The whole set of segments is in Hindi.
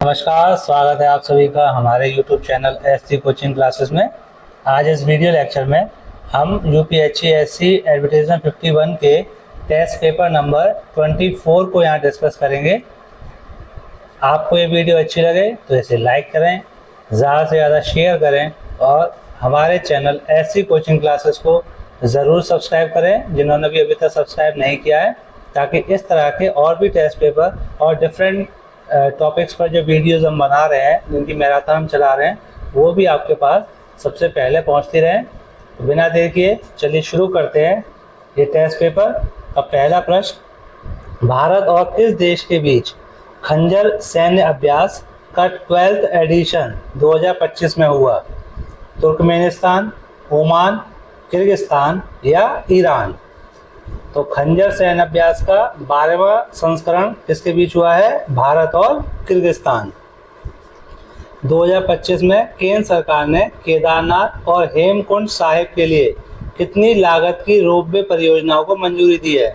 नमस्कार, स्वागत है आप सभी का हमारे YouTube channel S3 coaching classes में। आज इस वीडियो लेक्चर में हम यूपीएससी एडवर्टाइजमेंट 51 के टेस्ट पेपर नंबर 24 को यहाँ डिस्कस करेंगे। आपको ये वीडियो अच्छी लगे तो इसे लाइक करें, ज़्यादा से ज़्यादा शेयर करें और हमारे चैनल एस3 कोचिंग क्लासेस को ज़रूर सब्सक्राइब करें जिन्होंने भी अभी तक सब्सक्राइब नहीं किया है, ताकि इस तरह के और भी टेस्ट पेपर और डिफरेंट टॉपिक्स पर जो वीडियोस हम बना रहे हैं, जिनकी मैराथन हम चला रहे हैं, वो भी आपके पास सबसे पहले पहुंचती रहे। तो बिना देर किए चलिए शुरू करते हैं ये टेस्ट पेपर का पहला प्रश्न। भारत और किस देश के बीच खंजर सैन्य अभ्यास का 12th एडिशन 2025 में हुआ? तुर्कमेनिस्तान, ओमान, किर्गिस्तान या ईरान? तो खंजर सैन्य अभ्यास का 12वां संस्करण किसके बीच हुआ है? भारत और किर्गिस्तान। 2025 में केंद्र सरकार ने केदारनाथ और हेमकुंड साहिब के लिए कितनी लागत की रोपवे परियोजनाओं को मंजूरी दी है?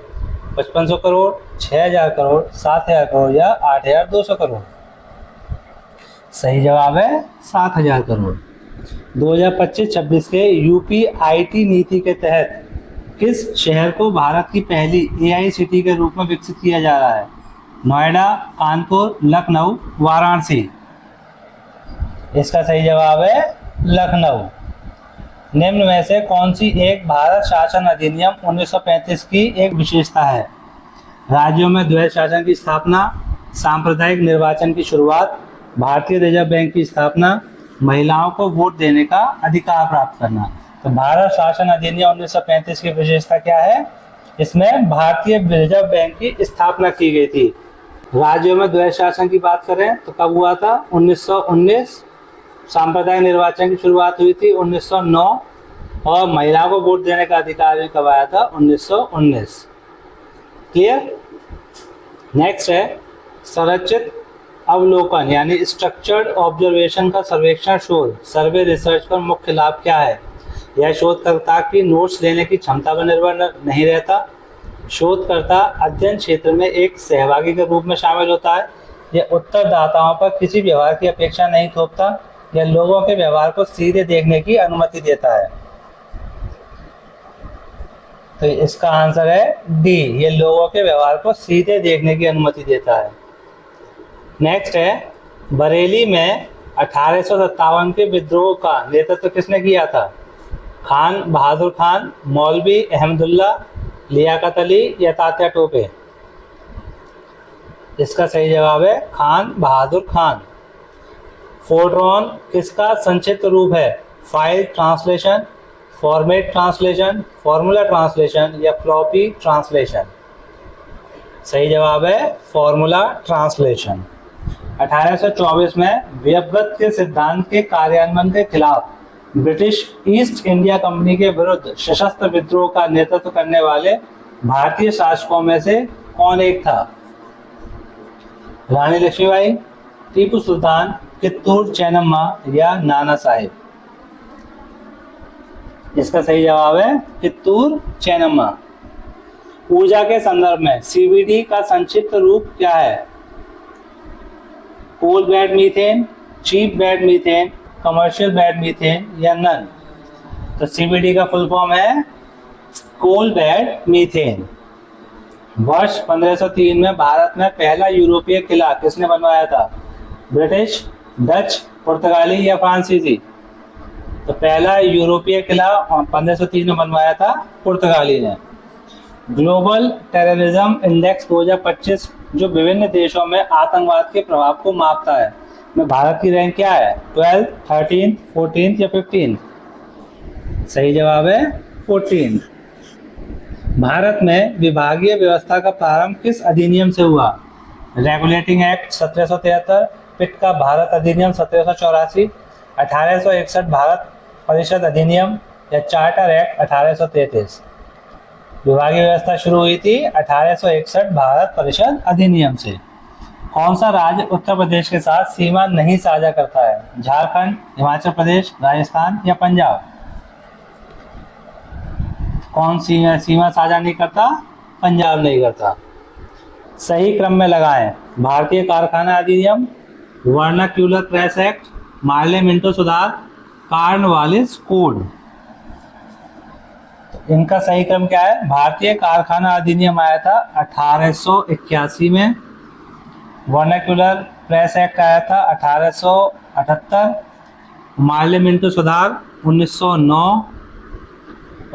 5500 करोड़, 6000 करोड़, 7000 करोड़ या 8200 करोड़? सही जवाब है 7000 करोड़। 2025-26 के यूपी आईटी नीति के तहत किस शहर को भारत की पहली एआई सिटी के रूप में विकसित किया जा रहा है? नोएडा, कानपुर, लखनऊ, वाराणसी? इसका सही जवाब है लखनऊ। निम्न में से कौन सी एक भारत शासन अधिनियम 1935 की एक विशेषता है? राज्यों में द्वैध शासन की स्थापना, सांप्रदायिक निर्वाचन की शुरुआत, भारतीय रिजर्व बैंक की स्थापना, महिलाओं को वोट देने का अधिकार प्राप्त करना। तो भारत शासन अधिनियम 1935 की विशेषता क्या है? इसमें भारतीय रिजर्व बैंक की स्थापना की गई थी। राज्यों में द्वैध शासन की बात करें तो कब हुआ था? 1919। सांप्रदायिक निर्वाचन की शुरुआत हुई थी 1909 और महिलाओं को वोट देने का अधिकार भी कब आया था? 1919। क्लियर? नेक्स्ट है संरचित अवलोकन यानी स्ट्रक्चर्ड ऑब्जर्वेशन का सर्वेक्षण शोध सर्वे रिसर्च पर मुख्य लाभ क्या है? यह शोधकर्ता की नोट्स लेने की क्षमता पर निर्भर नहीं रहता। शोधकर्ता अध्ययन क्षेत्र में एक सहभागी के रूप में शामिल होता है। यह उत्तरदाताओं पर किसी व्यवहार की अपेक्षा नहीं थोपता। यह लोगों के व्यवहार को सीधे देखने की अनुमति देता है। तो इसका आंसर है डी, ये लोगों के व्यवहार को सीधे देखने की अनुमति देता है। नेक्स्ट है बरेली में 1857 के विद्रोह का नेतृत्व किसने किया था? खान बहादुर खान, मौलवी अहमदुल्ला, लियाकत अली या तात्या टोपे? इसका सही जवाब है खान बहादुर खान। फोर्ट्रॉन किसका संक्षिप्त रूप है? File translation, format translation, formula translation या फ्लॉपी ट्रांसलेशन? सही जवाब है फॉर्मूला ट्रांसलेशन। 1824 में व्यवगत के सिद्धांत के कार्यान्वयन के खिलाफ ब्रिटिश ईस्ट इंडिया कंपनी के विरुद्ध सशस्त्र विद्रोह का नेतृत्व करने वाले भारतीय शासकों में से कौन एक था? रानी लक्ष्मीबाई, टीपू सुल्तान, कित्तूर चेन्नम्मा या नाना साहेब? इसका सही जवाब है कित्तूर चेन्नम्मा। ऊर्जा के संदर्भ में सीबीडी का संक्षिप्त रूप क्या है? Coal bed methane, cheap bed methane, commercial bed methane या नन? तो सीबीडी का फुल फॉर्म है कोल बेड मीथेन। वर्ष 1503 में भारत में पहला यूरोपीय किला किसने बनवाया था? ब्रिटिश, डच, पुर्तगाली या फ्रांसीसी? तो पहला यूरोपीय किला 1503 में बनवाया था पुर्तगाली ने। ग्लोबल टेररिज्म इंडेक्स 2025 जो विभिन्न देशों में आतंकवाद के प्रभाव को मापता है, में भारत की रैंक क्या है? 12, 13, 14 या 15? सही जवाब है 14। भारत में विभागीय व्यवस्था का प्रारंभ किस अधिनियम से हुआ? रेगुलेटिंग एक्ट 1773, पिट का भारत अधिनियम 1784, 1861 भारत परिषद अधिनियम या चार्टर एक्ट 1833? विभागीय व्यवस्था शुरू हुई थी 1861 भारत परिषद अधिनियम से। कौन सा राज्य उत्तर प्रदेश के साथ सीमा नहीं साझा करता है? झारखंड, हिमाचल प्रदेश, राजस्थान या पंजाब? कौन सीमा साझा नहीं करता? पंजाब नहीं करता। सही क्रम में लगाएं। भारतीय कारखाना अधिनियम, vernacular press act, Morley Minto सुधार, कॉर्नवालिस कोड। इनका सही क्रम क्या है? भारतीय कारखाना अधिनियम आया था 1881 में, वर्नाक्यूलर प्रेस एक्ट आया था 1878, मार्ले मिंटो सुधार 1909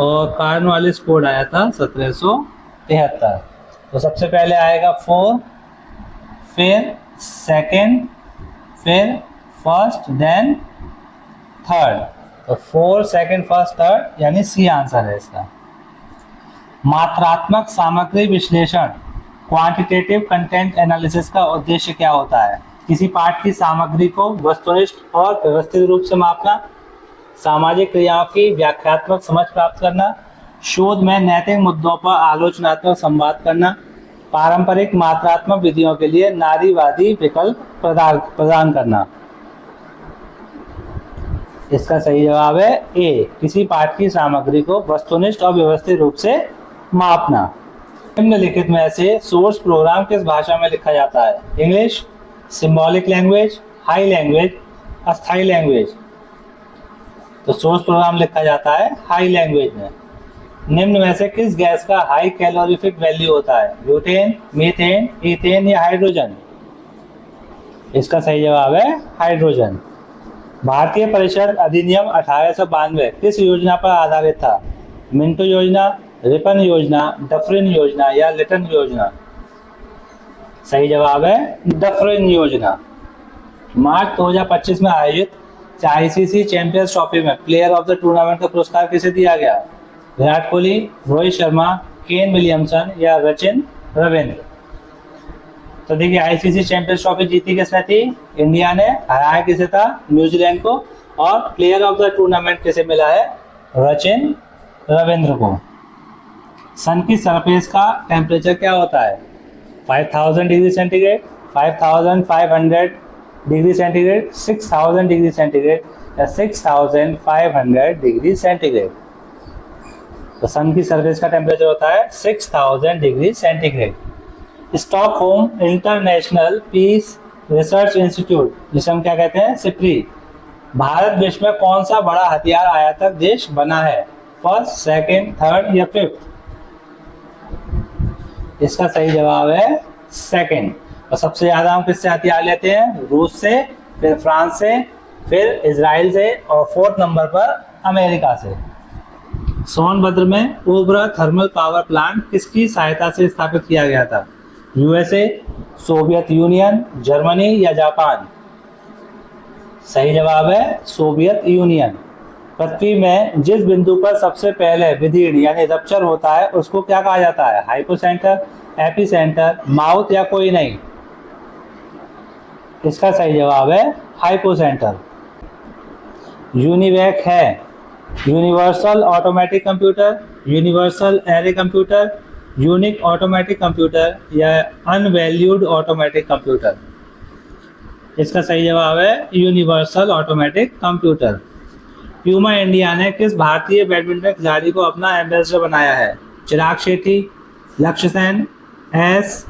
और कॉर्नवालिस कोड आया था 1773। तो सबसे पहले आएगा 4, फिर सेकंड, फिर फर्स्ट, देन थर्ड। तो 4, सेकंड, फर्स्ट, थर्ड यानी सी आंसर है इसका। मात्रात्मक सामग्री विश्लेषण, क्वांटिटेटिव कंटेंट एनालिसिस का उद्देश्य क्या होता है? किसी पाठ की सामग्री को वस्तुनिष्ठ और व्यवस्थित रूप से मापना, सामाजिक क्रियाओं की व्याख्यात्मक समझ प्राप्त करना, शोध में नैतिक मुद्दों पर आलोचनात्मक संवाद करना, पारंपरिक मात्रात्मक विधियों के लिए नारीवादी विकल्प प्रदान करना। इसका सही जवाब है ए, किसी पाठ की सामग्री को वस्तुनिष्ठ और व्यवस्थित रूप से मापना। निम्नलिखित में से सोर्स प्रोग्राम किस भाषा में लिखा जाता है? English, symbolic language, high language, अस्थाई लैंग्वेज। तो सोर्स प्रोग्राम लिखा जाता है हाई लैंग्वेज में। निम्न में से किस गैस का हाई कैलोरीफिक वैल्यू होता है? ब्यूटेन, मीथेन, ईथेन या हाइड्रोजन? इसका सही जवाब है हाइड्रोजन। भारतीय परिषद अधिनियम 1892 किस योजना पर आधारित था? मिंटो योजना, रिपन योजना, डफरिन योजना या लिटन योजना? सही जवाब है डफरिन योजना। मार्च 2025 में आयोजित आईसीसी चैंपियंस ट्रॉफी में प्लेयर ऑफ द टूर्नामेंट का पुरस्कार किसे दिया गया? विराट कोहली, रोहित शर्मा, केन विलियमसन या सचिन रविंद्र? तो देखिए आईसीसी चैंपियंस ट्रॉफी जीती किसने थी? इंडिया ने। हराया किसे था? न्यूजीलैंड को। और प्लेयर ऑफ द टूर्नामेंट किसे मिला है? सचिन रविंद्र को। सन की सरफेस का टेम्परेचर क्या होता है? 5000 degree centigrade, 5500 degree centigrade, 6000 degree centigrade या 6500 डिग्री सेंटीग्रेड? तो सन की सरफेस का टेम्परेचर होता है 6000 degree centigrade. Stockholm International Peace Research Institute, जिसे हम क्या कहते हैं? सिप्री, भारत विश्व में कौन सा बड़ा हथियार आयातक देश बना है? फर्स्ट, सेकंड, थर्ड या फिफ्थ? इसका सही जवाब है सेकंड। और सबसे ज्यादा हम किससे हथियार लेते हैं? रूस से, फिर फ्रांस से, फिर इजराइल से और फोर्थ नंबर पर अमेरिका से। सोनभद्र में ओबरा थर्मल पावर प्लांट किसकी सहायता से स्थापित किया गया था? यूएसए, सोवियत यूनियन, जर्मनी या जापान? सही जवाब है सोवियत यूनियन। पृथ्वी में जिस बिंदु पर सबसे पहले विदीर्ण यानी रप्चर होता है उसको क्या कहा जाता है? हाइपोसेंटर, एपिसेंटर, माउथ या कोई नहीं? इसका सही जवाब है हाइपोसेंटर। यूनिवैक है universal automatic computer, universal array computer, unique automatic computer या अनवैल्यूड ऑटोमेटिक कंप्यूटर? इसका सही जवाब है universal automatic computer. Puma India ने किस भारतीय बैडमिंटन खिलाड़ी को अपना एम्बेसडर बनाया है? चिराग शेट्टी, लक्ष्य सेन, एच.एस.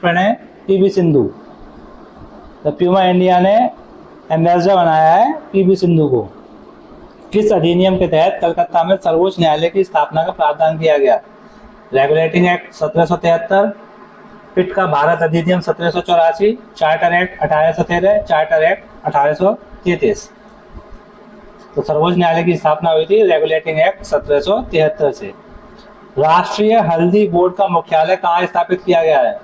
प्रणय, पी.वी. सिंधु? तो प्यूमा इंडिया ने एम्बेसडर बनाया है पी.वी. सिंधु को। किस अधिनियम के तहत कलकत्ता में सर्वोच्च न्यायालय की स्थापना का प्रावधान किया गया? रेगुलेटिंग एक्ट 1773, पिट का भारत अधिनियम 1784, चार्टर एक्ट 1813, चार्टर एक्ट 1833? तो सर्वोच्च न्यायालय की स्थापना हुई थी रेगुलेटिंग एक्ट 1773 से। राष्ट्रीय हल्दी बोर्ड का मुख्यालय कहाँ स्थापित किया गया है?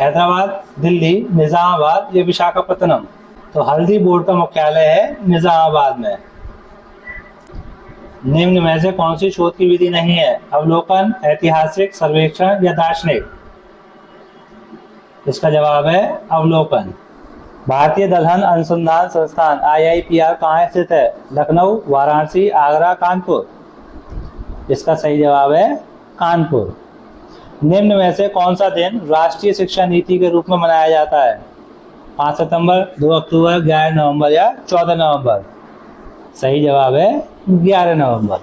हैदराबाद, दिल्ली, निजामाबाद या विशाखापत्तनम? तो हल्दी बोर्ड का मुख्यालय है निजामाबाद में। निम्न में से कौन सी शोध की विधि नहीं है? अवलोकन, ऐतिहासिक, सर्वेक्षण या दार्शनिक? इसका जवाब है अवलोकन। भारतीय दलहन अनुसंधान संस्थान IIPR कहाँ स्थित है? लखनऊ, वाराणसी, आगरा, कानपुर? इसका सही जवाब है कानपुर। निम्न में से कौन सा दिन राष्ट्रीय शिक्षा नीति के रूप में मनाया जाता है? 5 सितंबर, 2 अक्टूबर, 11 नवंबर या 14 नवंबर? सही जवाब है 11 नवंबर।